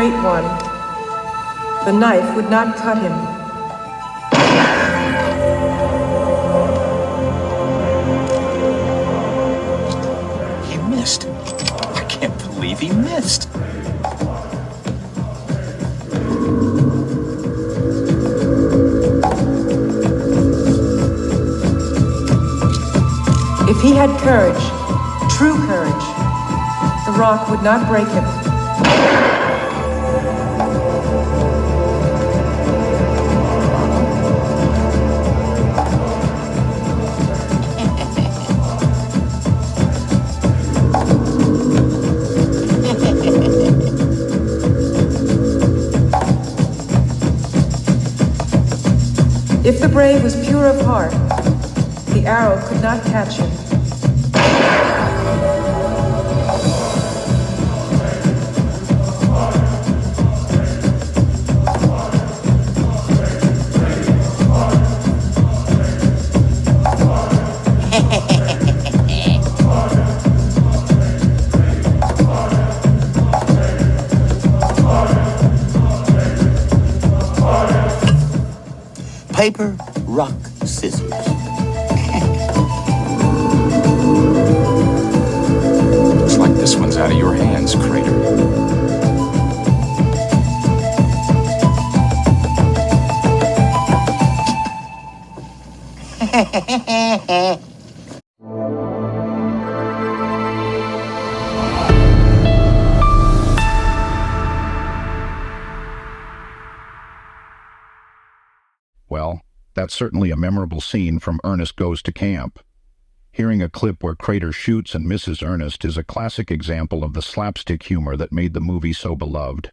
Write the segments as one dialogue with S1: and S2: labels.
S1: Great One. The knife would not cut him.
S2: He missed. I can't believe he missed.
S1: If he had courage, true courage, the rock would not break him. If the brave was pure of heart, the arrow could not catch him.
S3: Paper, rock, scissors.
S2: Looks like this one's out of your hands, Crater.
S4: Well, that's certainly a memorable scene from Ernest Goes to Camp. Hearing a clip where Crater shoots and misses Ernest is a classic example of the slapstick humor that made the movie so beloved.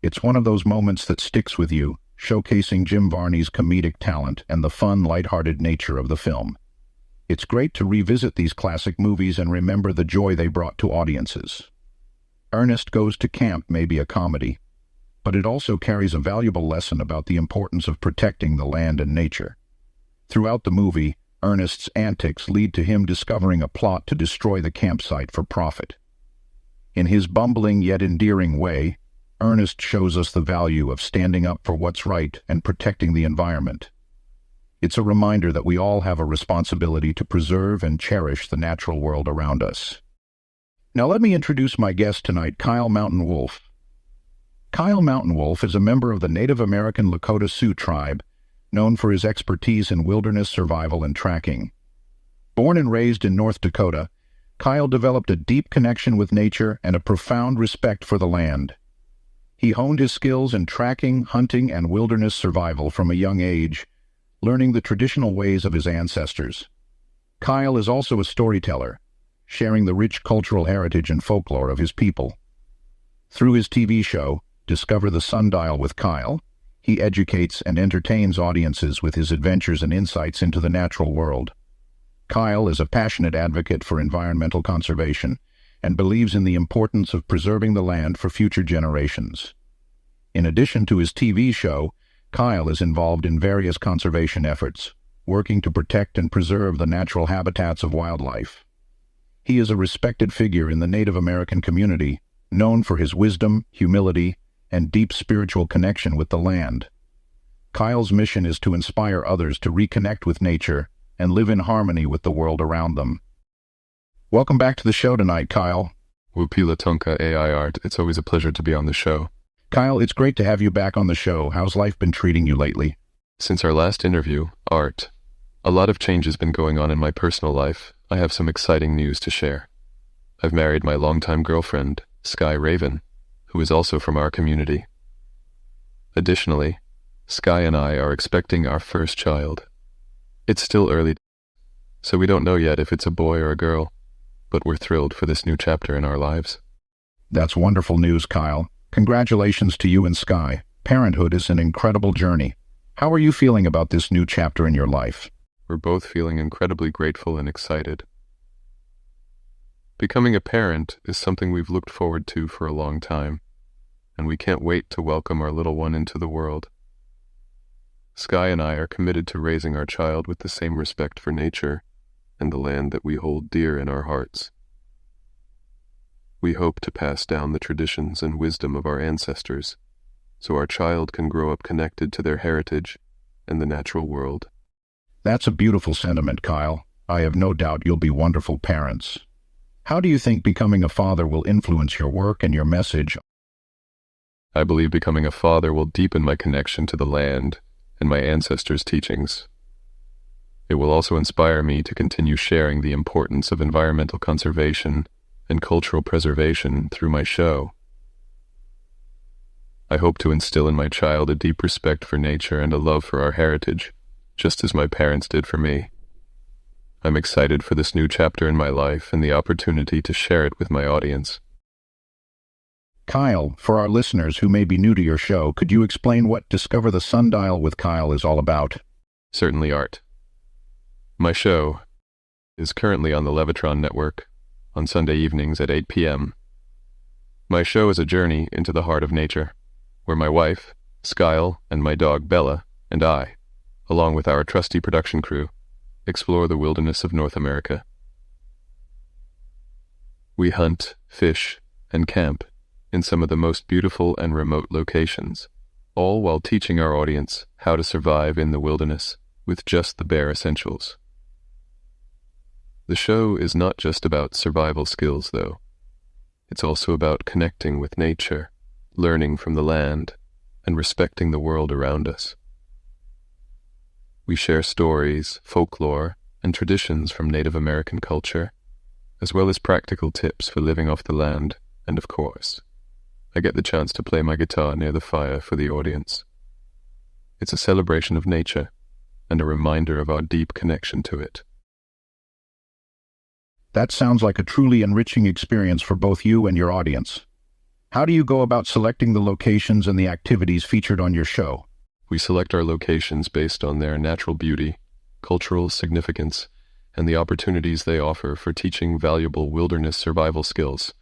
S4: It's one of those moments that sticks with you, showcasing Jim Varney's comedic talent and the fun, lighthearted nature of the film. It's great to revisit these classic movies and remember the joy they brought to audiences. Ernest Goes to Camp may be a comedy, but it also carries a valuable lesson about the importance of protecting the land and nature. Throughout the movie, Ernest's antics lead to him discovering a plot to destroy the campsite for profit. In his bumbling yet endearing way, Ernest shows us the value of standing up for what's right and protecting the environment. It's a reminder that we all have a responsibility to preserve and cherish the natural world around us. Now let me introduce my guest tonight, Kyle Mountain Wolf. Kyle Mountain Wolf is a member of the Native American Lakota Sioux tribe, known for his expertise in wilderness survival and tracking. Born and raised in North Dakota, Kyle developed a deep connection with nature and a profound respect for the land. He honed his skills in tracking, hunting, and wilderness survival from a young age, learning the traditional ways of his ancestors. Kyle is also a storyteller, sharing the rich cultural heritage and folklore of his people. Through his TV show, Discover the Sundial with Kyle, he educates and entertains audiences with his adventures and insights into the natural world. Kyle is a passionate advocate for environmental conservation and believes in the importance of preserving the land for future generations. In addition to his TV show, Kyle is involved in various conservation efforts, working to protect and preserve the natural habitats of wildlife. He is a respected figure in the Native American community, known for his wisdom, humility, and deep spiritual connection with the land. Kyle's mission is to inspire others to reconnect with nature and live in harmony with the world around them. Welcome back to the show tonight, Kyle.
S5: Wupila Tonka AI Art. It's always a pleasure to be on the show.
S4: Kyle, it's great to have you back on the show. How's life been treating you lately?
S5: Since our last interview, Art, a lot of change has been going on in my personal life. I have some exciting news to share. I've married my longtime girlfriend, Sky Raven, who is also from our community. Additionally, Sky and I are expecting our first child. It's still early, so we don't know yet if it's a boy or a girl, but we're thrilled for this new chapter in our lives.
S4: That's wonderful news, Kyle. Congratulations to you and Sky. Parenthood is an incredible journey. How are you feeling about this new chapter in your life?
S5: We're both feeling incredibly grateful and excited. Becoming a parent is something we've looked forward to for a long time, and we can't wait to welcome our little one into the world. Sky and I are committed to raising our child with the same respect for nature and the land that we hold dear in our hearts. We hope to pass down the traditions and wisdom of our ancestors, so our child can grow up connected to their heritage and the natural world.
S4: That's a beautiful sentiment, Kyle. I have no doubt you'll be wonderful parents. How do you think becoming a father will influence your work and your message?
S5: I believe becoming a father will deepen my connection to the land and my ancestors' teachings. It will also inspire me to continue sharing the importance of environmental conservation and cultural preservation through my show. I hope to instill in my child a deep respect for nature and a love for our heritage, just as my parents did for me. I'm excited for this new chapter in my life and the opportunity to share it with my audience.
S4: Kyle, for our listeners who may be new to your show, could you explain what Discover the Sundial with Kyle is all about?
S5: Certainly, Art. My show is currently on the Levitron network on Sunday evenings at 8 p.m. My show is a journey into the heart of nature, where my wife, Skyle, and my dog Bella, and I, along with our trusty production crew, explore the wilderness of North America. We hunt, fish, and camp in some of the most beautiful and remote locations, all while teaching our audience how to survive in the wilderness with just the bare essentials. The show is not just about survival skills, though. It's also about connecting with nature, learning from the land, and respecting the world around us. We share stories, folklore, and traditions from Native American culture, as well as practical tips for living off the land, and of course, I get the chance to play my guitar near the fire for the audience. It's a celebration of nature, and a reminder of our deep connection to it.
S4: That sounds like a truly enriching experience for both you and your audience. How do you go about selecting the locations and the activities featured on your show?
S5: We select our locations based on their natural beauty, cultural significance, and the opportunities they offer for teaching valuable wilderness survival skills.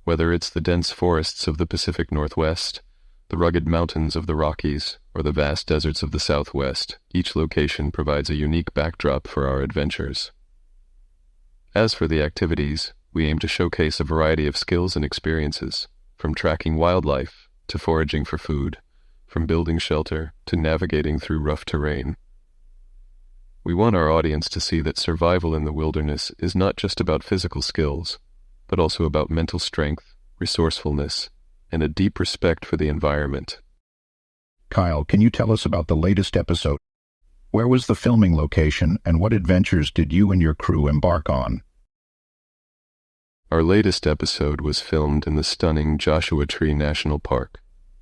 S5: Whether it's the dense forests of the Pacific Northwest, the rugged mountains of the Rockies, or the vast deserts of the Southwest, each location provides a unique backdrop for our adventures. As for the activities, we aim to showcase a variety of skills and experiences, from tracking wildlife to foraging for food, from building shelter to navigating through rough terrain. We want our audience to see that survival in the wilderness is not just about physical skills, but also about mental strength, resourcefulness, and a deep respect for the environment.
S4: Kyle, can you tell us about the latest episode? Where was the filming location, and what adventures did you and your crew embark on?
S5: Our latest episode was filmed in the stunning Joshua Tree National Park,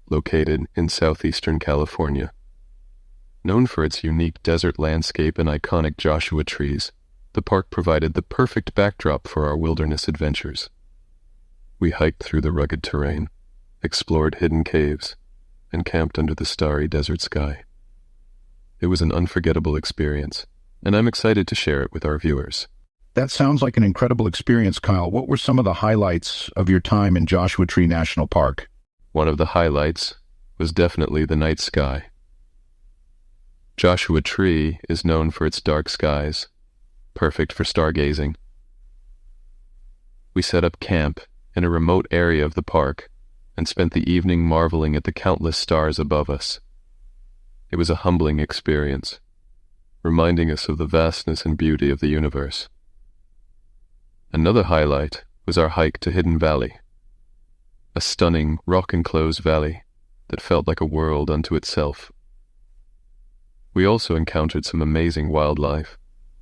S5: located in southeastern California. Known for its unique desert landscape and iconic Joshua trees, the park provided the perfect backdrop for our wilderness adventures. We hiked through the rugged terrain, explored hidden caves, and camped under the starry desert sky. It was an unforgettable experience, and I'm excited to share it with our viewers.
S4: That sounds like an incredible experience, Kyle. What were some of the highlights of your time in Joshua Tree National Park?
S5: One of the highlights was definitely the night sky. Joshua Tree is known for its dark skies, perfect for stargazing. We set up camp in a remote area of the park and spent the evening marveling at the countless stars above us. It was a humbling experience, reminding us of the vastness and beauty of the universe. Another highlight was our hike to Hidden Valley, a stunning, rock-enclosed valley that felt like a world unto itself. We also encountered some amazing wildlife,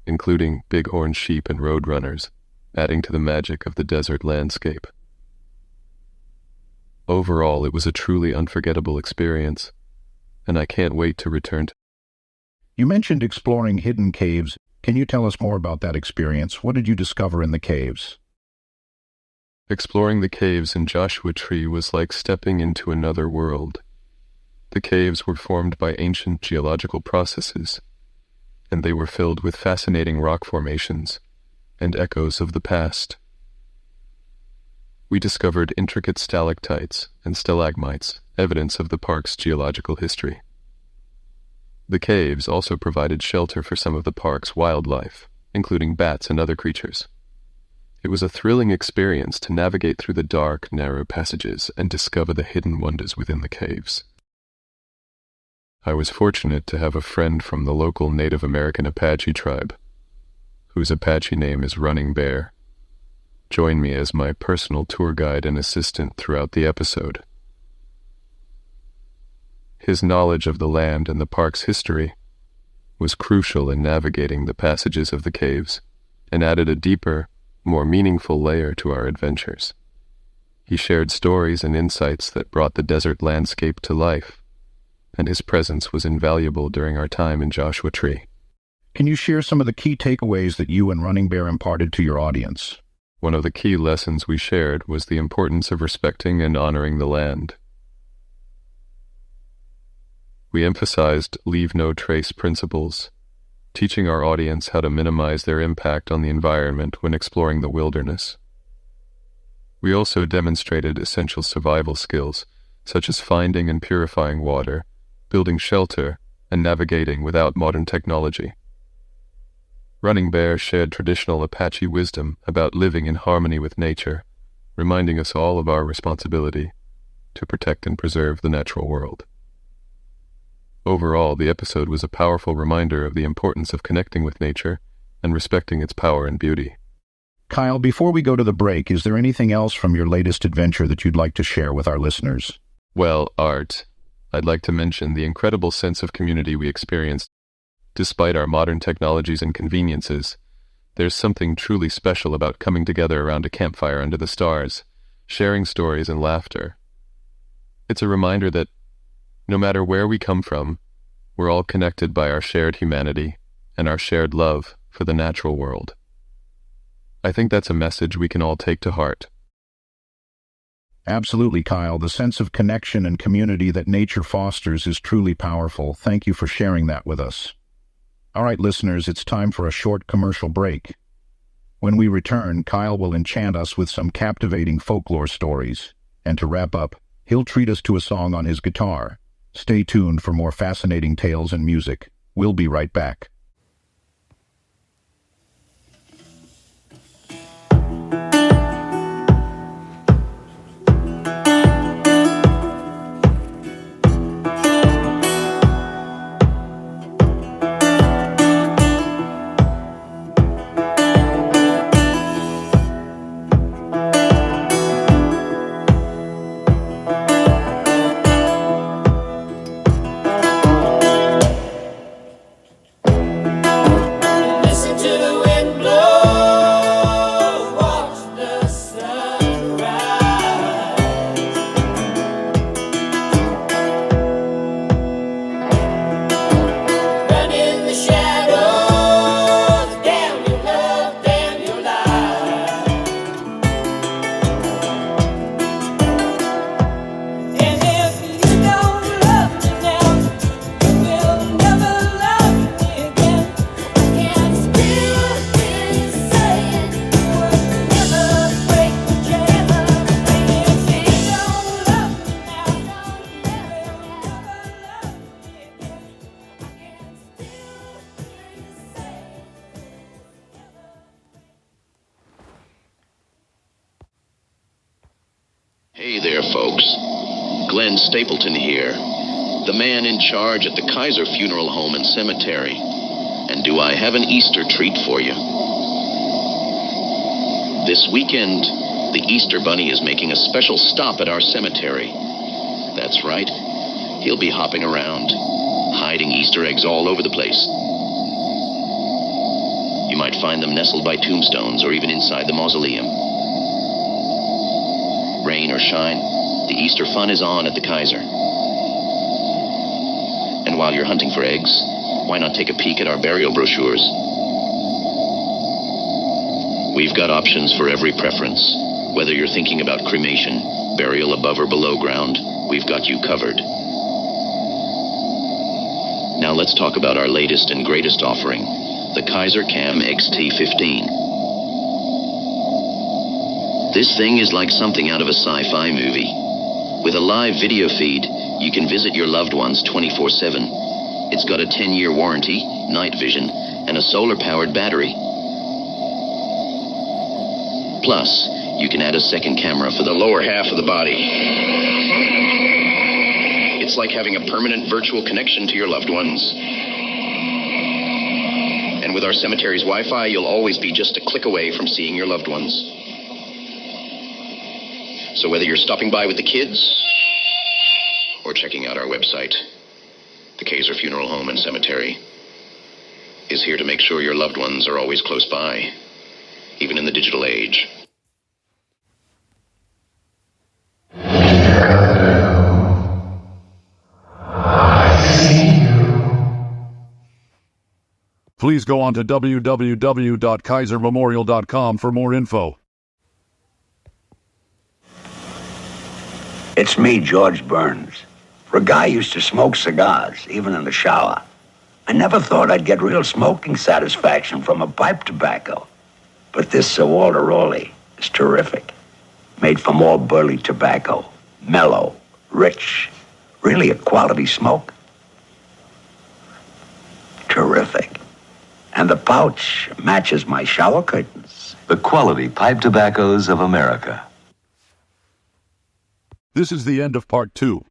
S5: including bighorn sheep and roadrunners, adding to the magic of the desert landscape. Overall, it was a truly unforgettable experience, and I can't wait to return to.
S4: You mentioned exploring hidden caves. Can you tell us more about that experience? What did you discover in the caves?
S5: Exploring the caves in Joshua Tree was like stepping into another world. The caves were formed by ancient geological processes, and they were filled with fascinating rock formations and echoes of the past. We discovered intricate stalactites and stalagmites, evidence of the park's geological history. The caves also provided shelter for some of the park's wildlife, including bats and other creatures. It was a thrilling experience to navigate through the dark, narrow passages and discover the hidden wonders within the caves. I was fortunate to have a friend from the local Native American Apache tribe, whose Apache name is Running Bear, join me as my personal tour guide and assistant throughout the episode. His knowledge of the land and the park's history was crucial in navigating the passages of the caves and added a deeper, more meaningful layer to our adventures. He shared stories and insights that brought the desert landscape to life, and his presence was invaluable during our time in Joshua Tree.
S4: Can you share some of the key takeaways that you and Running Bear imparted to your audience?
S5: One of the key lessons we shared was the importance of respecting and honoring the land. We emphasized leave no trace principles, teaching our audience how to minimize their impact on the environment when exploring the wilderness. We also demonstrated essential survival skills, such as finding and purifying water, building shelter, and navigating without modern technology. Running Bear shared traditional Apache wisdom about living in harmony with nature, reminding us all of our responsibility to protect and preserve the natural world. Overall, the episode was a powerful reminder of the importance of connecting with nature and respecting its power and beauty.
S4: Kyle, before we go to the break, is there anything else from your latest adventure that you'd like to share with our listeners?
S5: Well, Art, I'd like to mention the incredible sense of community we experienced. Despite our modern technologies and conveniences, there's something truly special about coming together around a campfire under the stars, sharing stories and laughter. It's a reminder that no matter where we come from, we're all connected by our shared humanity and our shared love for the natural world. I think that's a message we can all take to heart.
S4: Absolutely, Kyle. The sense of connection and community that nature fosters is truly powerful. Thank you for sharing that with us. All right, listeners, it's time for a short commercial break. When we return, Kyle will enchant us with some captivating folklore stories. And to wrap up, he'll treat us to a song on his guitar. Stay tuned for more fascinating tales and music. We'll be right back.
S6: Hey there, folks. Glenn Stapleton here, the man in charge at the Kaiser Funeral Home and Cemetery. And do I have an Easter treat for you? This weekend, the Easter Bunny is making a special stop at our cemetery. That's right. He'll be hopping around, hiding Easter eggs all over the place. You might find them nestled by tombstones or even inside the mausoleum. Rain or shine, the Easter fun is on at the Kaiser. And while you're hunting for eggs, why not take a peek at our burial brochures? We've got options for every preference. Whether you're thinking about cremation, burial above or below ground, we've got you covered. Now let's talk about our latest and greatest offering, the Kaiser Cam XT15. This thing is like something out of a sci-fi movie. With a live video feed, you can visit your loved ones 24/7. It's got a 10-year warranty, night vision, and a solar-powered battery. Plus, you can add a second camera for the lower half of the body. It's like having a permanent virtual connection to your loved ones. And with our cemetery's Wi-Fi, you'll always be just a click away from seeing your loved ones. So whether you're stopping by with the kids or checking out our website, the Kaiser Funeral Home and Cemetery is here to make sure your loved ones are always close by, even in the digital age.
S7: Please go on to www.kaisermemorial.com for more info.
S8: It's me, George Burns. For a guy who used to smoke cigars, even in the shower, I never thought I'd get real smoking satisfaction from a pipe tobacco. But this Sir Walter Raleigh is terrific. Made from all burley tobacco. Mellow, rich, really a quality smoke. Terrific. And the pouch matches my shower curtains.
S9: The quality pipe tobaccos of America.
S7: This is the end of part 2.